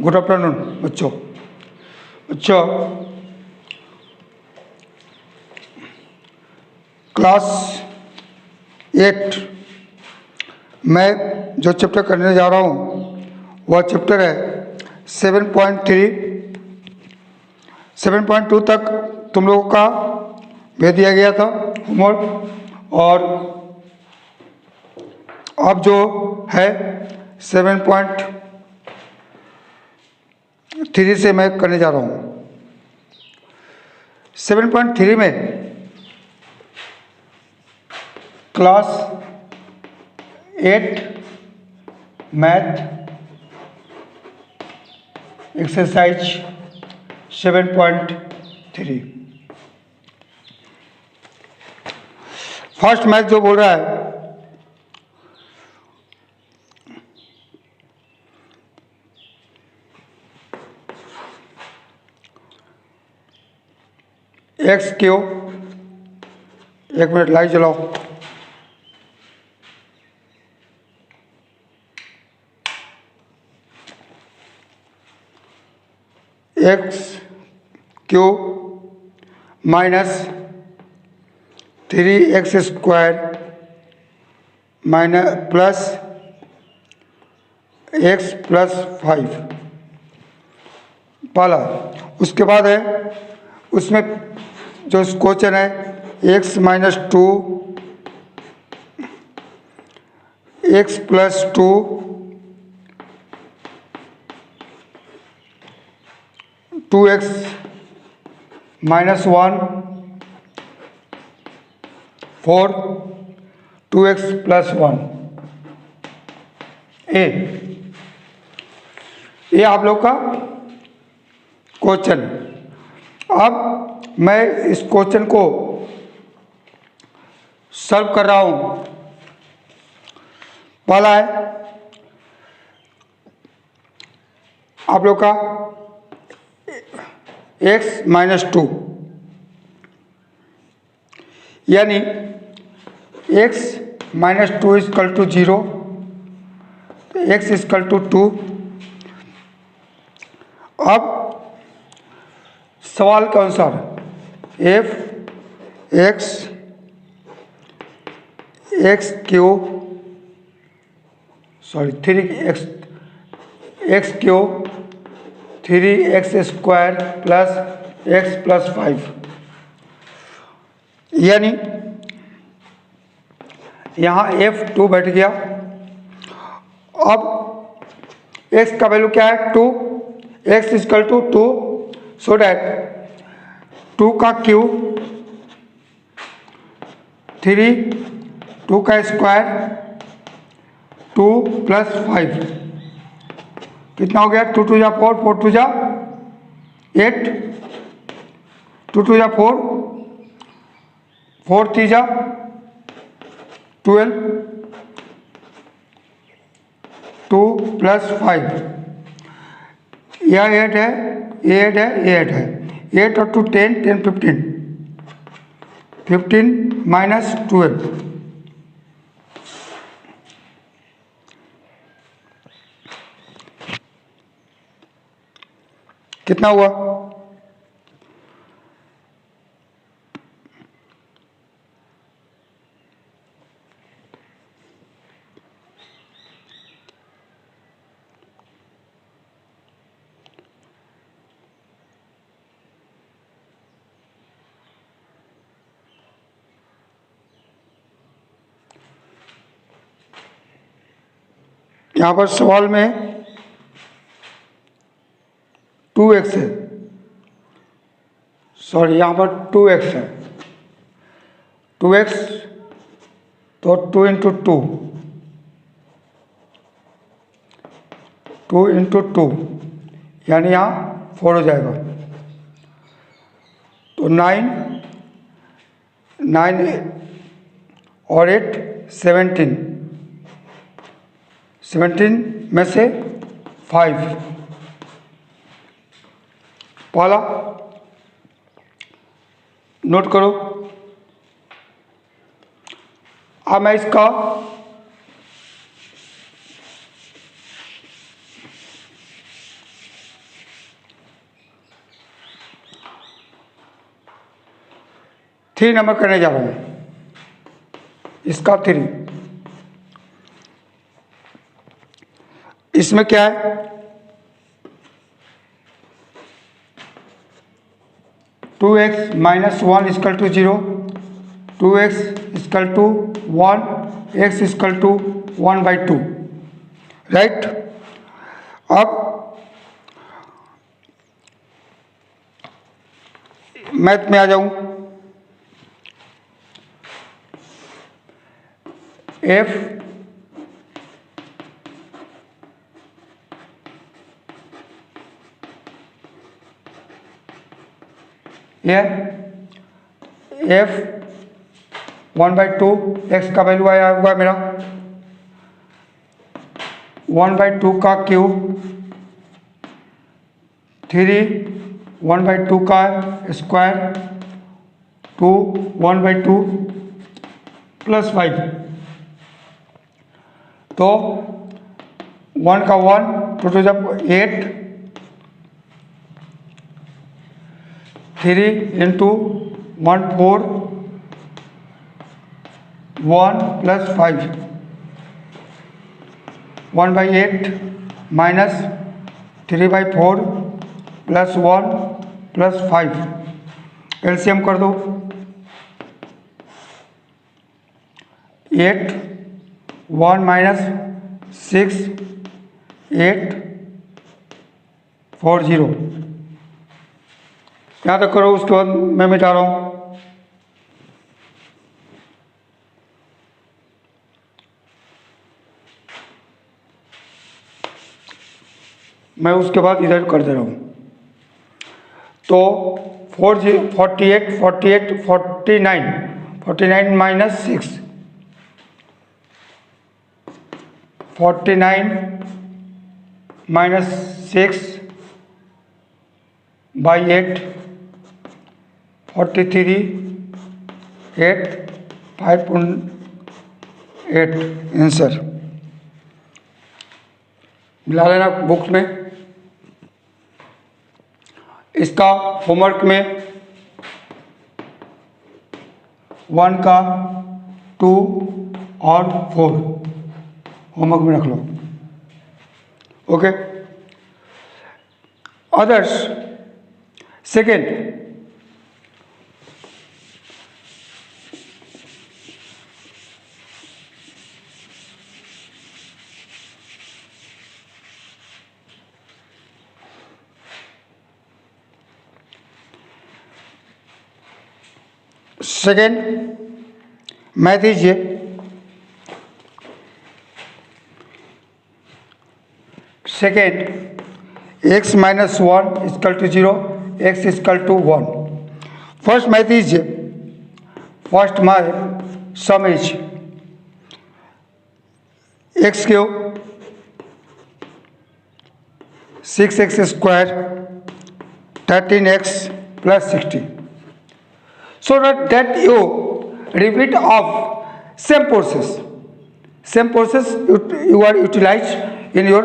Good afternoon बच्चों। बच्चों class 8 मैं जो चैप्टर करने जा रहा हूँ वह चैप्टर है 7.3। 7.2 तक तुम लोगों का भेज दिया गया था होमवर्क, और अब जो है 7.3 से मैं करने जा रहा हूँ। 7.3 में class 8 math exercise 7.3 first math जो बोल रहा है एक्स क्यू, एक मिनट लाइट जलाओ। X Q minus 3x square minus plus x plus 5 पहला। उसके बाद है उसमें जो क्वेश्चन है x minus 2 x plus 2 2x minus 1 4 2x plus 1 ये आप लोग का क्वेश्चन। अब मैं इस क्वेश्चन को सॉल्व कर रहा हूं। पहला है आप लोग का x माइनस 2, यानी x minus 2 equal to 0, x equal to 2। अब सवाल के अनुसार f x cube sorry 3x cube 3x square plus x plus 5, यानी यहाँ f2 बैठ गया। अब x का वैल्यू क्या है 2, x equal to 2, so that 2 का क्यू 3, 2 का स्क्वायर 2 प्लस 5 कितना हो गया 2 2 जा 4, 4 2 जा 8, 2 2 जा 4, 4 3 जा 12, 2 प्लस 5, यह 8 है, ये 8 है, ये 8 है, 8 और 2 10, 10 15, 15 माइनस 12 कितना हुआ? यहाँ पर सवाल में 2x है, सॉरी यहाँ पर 2x है, 2x तो 2 इंटू 2, 2 इंटू 2 यानी यहाँ 4 हो जाएगा, तो 9 और 8 17, 17 में से 5 पहला नोट करो। अब मैं इसका 3 नंबर करने जा रहा हूँ, इसका 3। इसमें क्या है, two x minus 1 equal to 0, 2x equal to 1, x equal to 1/2, right. अब मैथ में आ जाऊं, f f 1/2, x का वैल्यू आया हुआ मेरा 1/2 का क्यूब, 3 1/2 का स्क्वायर, 2 1/2 प्लस 5, तो 1 का 1, 2 जब 8, 3 into 1 4, 1 plus 5, 1/8 minus 3/4 plus 1 plus 5, LCM कर दो, 8 1 माइनस 6 8 4 0, यहाँ तक करो, उसके बाद मैं मिटा रहा हूँ। मैं उसके बाद इधर कर दे रहा हूँ, तो 48 48 49 49 माइनस 6, 49 माइनस 6 बाई 8, 43 8 5.8 आंसर। मिला लेना बुक्स में। इसका होमवर्क में 1 का 2 और 4 होमवर्क में रख लो, ओके। अदर्स, सेकेंड, मैथ लीजिए, second, x minus 1 equal to 0, x equal to 1। First math लीजिए, first my sum is x cube 6x square 13x plus 60, so that you repeat of same process you are utilized in your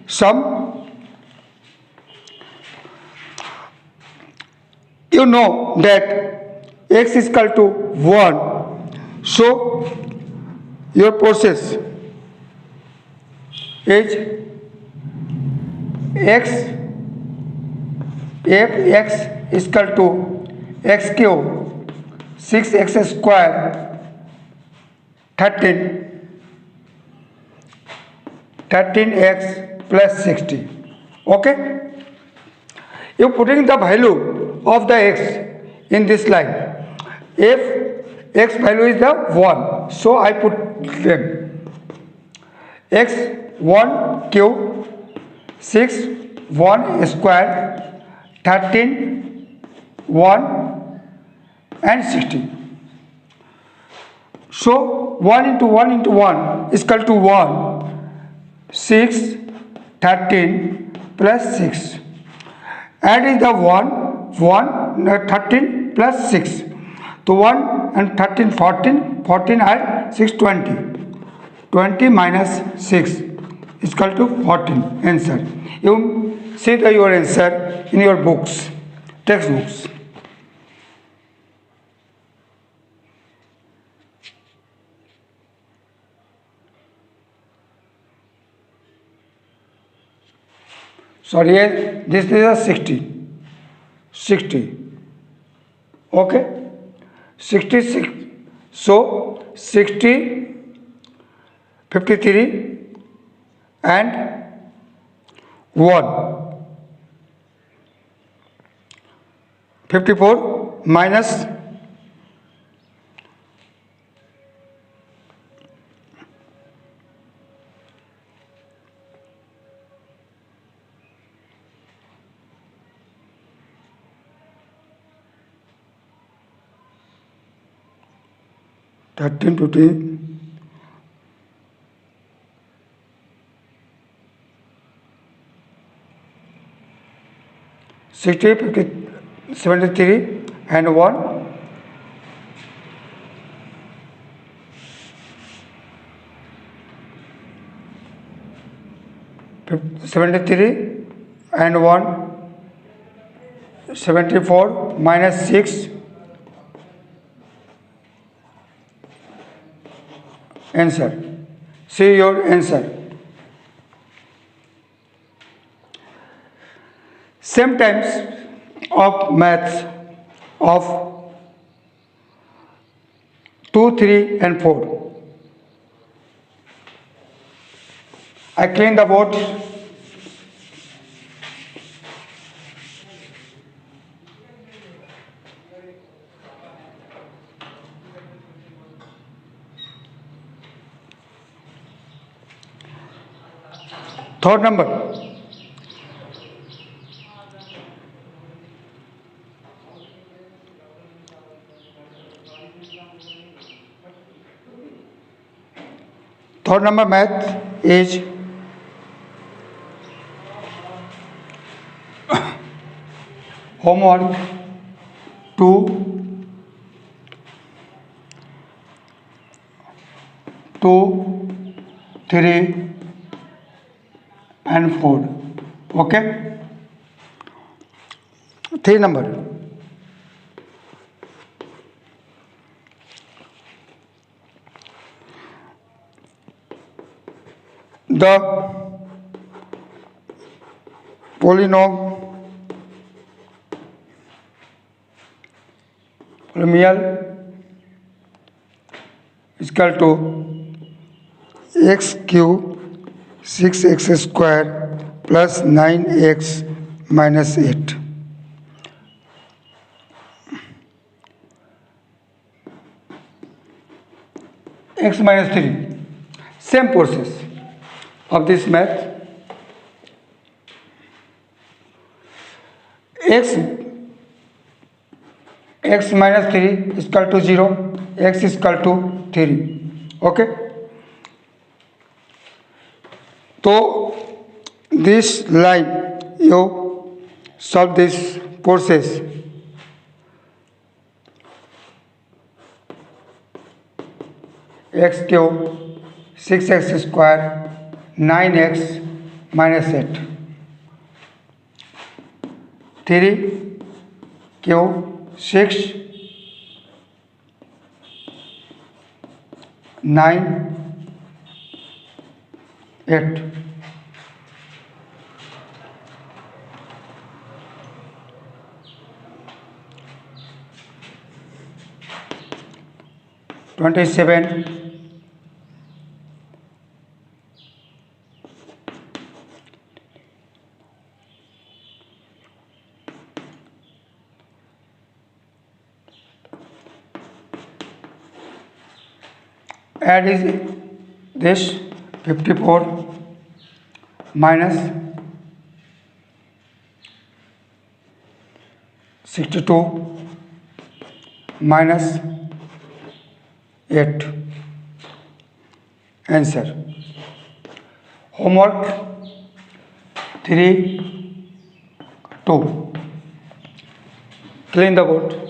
sum. You know that x is equal to 1, so your process is x if x is equal to x cube 6x square 13x plus 60, okay. You putting the value of the x in this line. If x value is the 1, so I put them x 1 cube 6 1 square 13 1 and 60. So 1 into 1 into 1 is equal to 1, 6 13 plus 6. Add is the 1 13 plus 6. So 1 and 13 14, 14 and 6 20. 20 minus 6 is equal to 14. Answer. You see your answer in your books, textbooks. sorry, this is a 60, okay, 66. So 60, 53 and 1, 54 minus 13, 20, 60, 50, 73 and 1, 73 and 1, 74 minus 6, answer. See your answer. Same types of maths of 2, 3 and 4. I clean the board. Third number. Third number math is homework 2, 3 and 4. Okay. 3 number. The polynomial is equal to x cube 6x square plus 9x minus 8. X minus 3. Same process of this math. X minus 3 is equal to 0, x is equal to 3. Okay. So this line you solve this process. X cube 6x square 9x minus 8. 3 cube 6 9 8. $27 add is this 54 minus 62 minus 8. Answer. Homework 3, 2. Clean the board.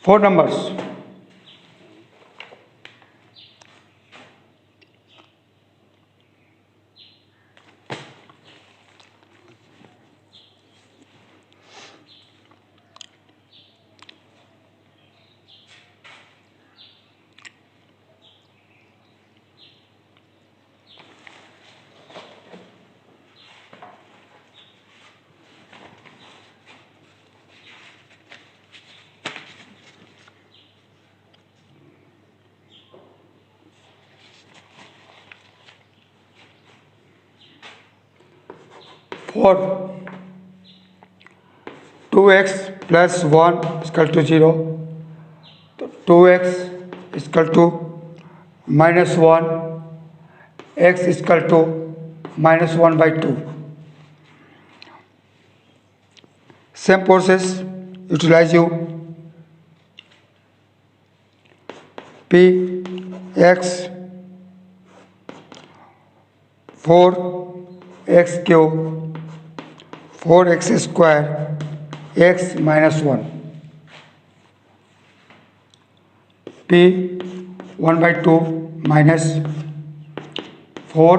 Four numbers. 4 2x plus 1 is equal to 0. तो 2x is equal to minus 1, x is equal to minus 1 by 2. Same process utilize you. P x 4x cube 4x square x minus 1. P 1 by 2 minus 4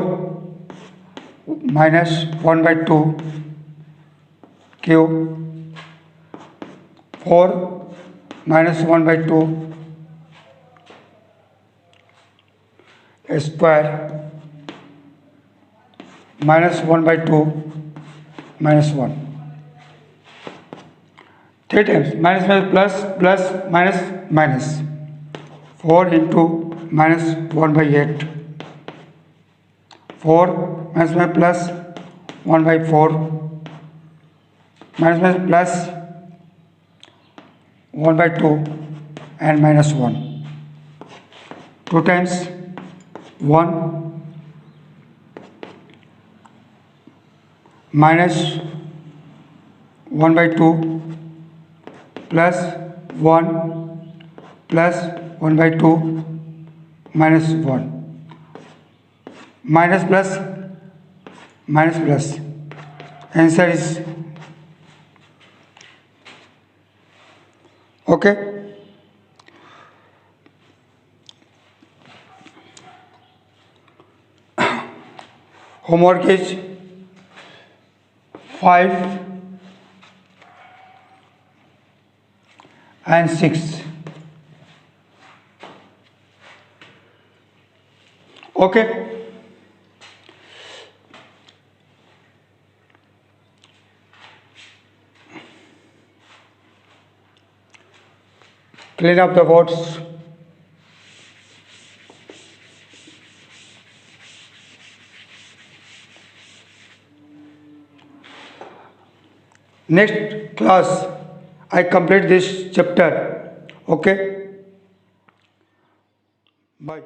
minus 1 by 2 cube 4 minus 1 by 2 square minus 1 by 2 minus 1. 3 times minus minus plus plus minus minus 4 into minus 1 by 8 4 minus minus plus 1 by 4 minus minus plus 1 by 2 and minus 1. 2 times 1 minus 1 by 2 plus 1 plus 1 by 2 minus 1 minus plus minus plus. Answer is okay. Homework is 5 and 6. Okay. Clean up the boards. Next class I complete this chapter. Okay. Bye.